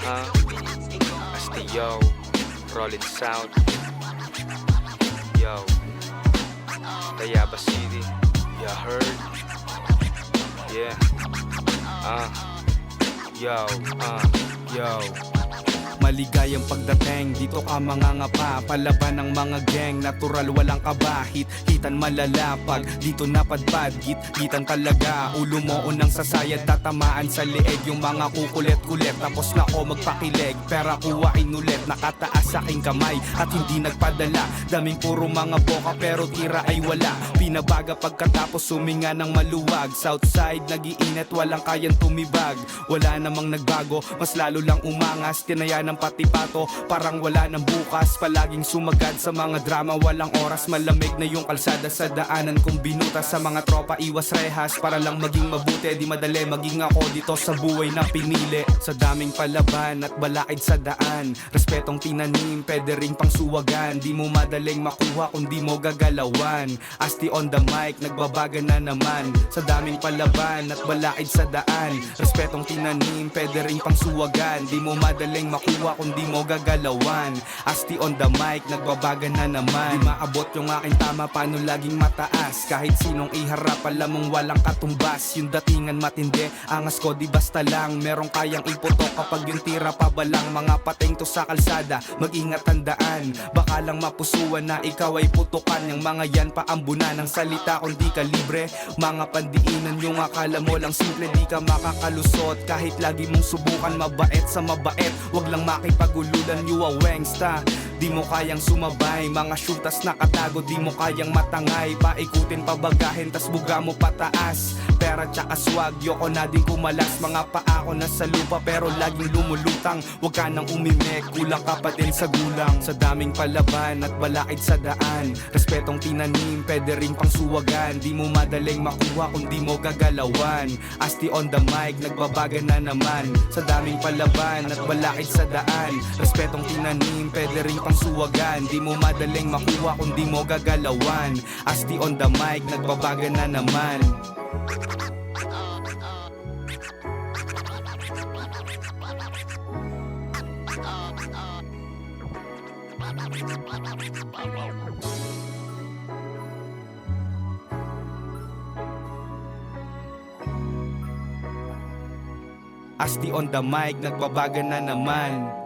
Asti yo, Rollin Sound. Yo, Tayaba City. Ya heard? Yeah. Yo, yo. Maligayang pagdating, dito ka mangangapa. Palaban ng mga gang, natural walang kabahit. Hitan malalapag, dito napadpad. Gitan talaga, ulo mo unang sasayad. Tatamaan sa leeg yung mga kukulit-kulit. Tapos na ako magpakilig, pera kuwain ulit. Nakataas aking kamay at hindi nagpadala. Daming puro mga boka pero tira ay wala. Pinabaga pagkatapos suminga ng maluwag. Southside nagiinit, walang kayang tumibag. Wala namang nagbago, mas lalo lang umangas. Tinaya ng pati pato, parang wala ng bukas. Palaging sumagad sa mga drama, walang oras. Malamig na yung kalsada sa daanan kong binuta. Sa mga tropa iwas rehas, para lang maging mabuti. Di madali maging ako dito sa buhay na pinili. Sa daming palaban at balaid sa daan, respetong tinanim, pwede ring pang suwagan. Di mo madaling makuha kung di mo gagalawan. Asti on the mic, nagbabaga na naman. Sa daming palaban at balaid sa daan, respetong tinanim, pwede ring pang suwagan. Di mo madaling makuha kung di mo gagalawan. Asti on the mic, nagbabaga na naman. Di maabot yung aking tama, paano laging mataas? Kahit sinong iharap, alam mong walang katumbas. Yung datingan matindi, angas ko di basta lang. Merong kayang iputok kapag yung tira pabalang. Mga pating to sa kalsada, mag-ingat tandaan. Baka lang mapusuan na ikaw ay putukan. Yung mga yan paambunan ng salita kung di ka libre. Mga pandiinan yung akala mo lang simple, di ka makakalusot. Kahit lagi mong subukan mabait sa mabait, wag lang makipagululan, you a wangsta. Di mo kayang sumabay, mga syutas nakatago. Di mo kayang matangay, paikutin pabagahin, tas buga mo pataas. Pera tsaka swag, yoko na din kumalas. Mga paa ko nasa lupa pero laging lumulutang. Wag ka nang umimik, kulang ka pa din sa gulang. Sa daming palaban at balaid sa daan, respetong tinanim, pwede ring pang suwagan. Di mo madaling makuha kung di mo gagalawan. Asti on the mic, nagbabaga na naman. Sa daming palaban at balaid sa daan, respetong tinanim, pwede ring pang suwagan. Di mo madaling makuha kung di mo gagalawan. Asti on the mic, nagbabaga na naman. Asti on the mic, nagbabaga na naman.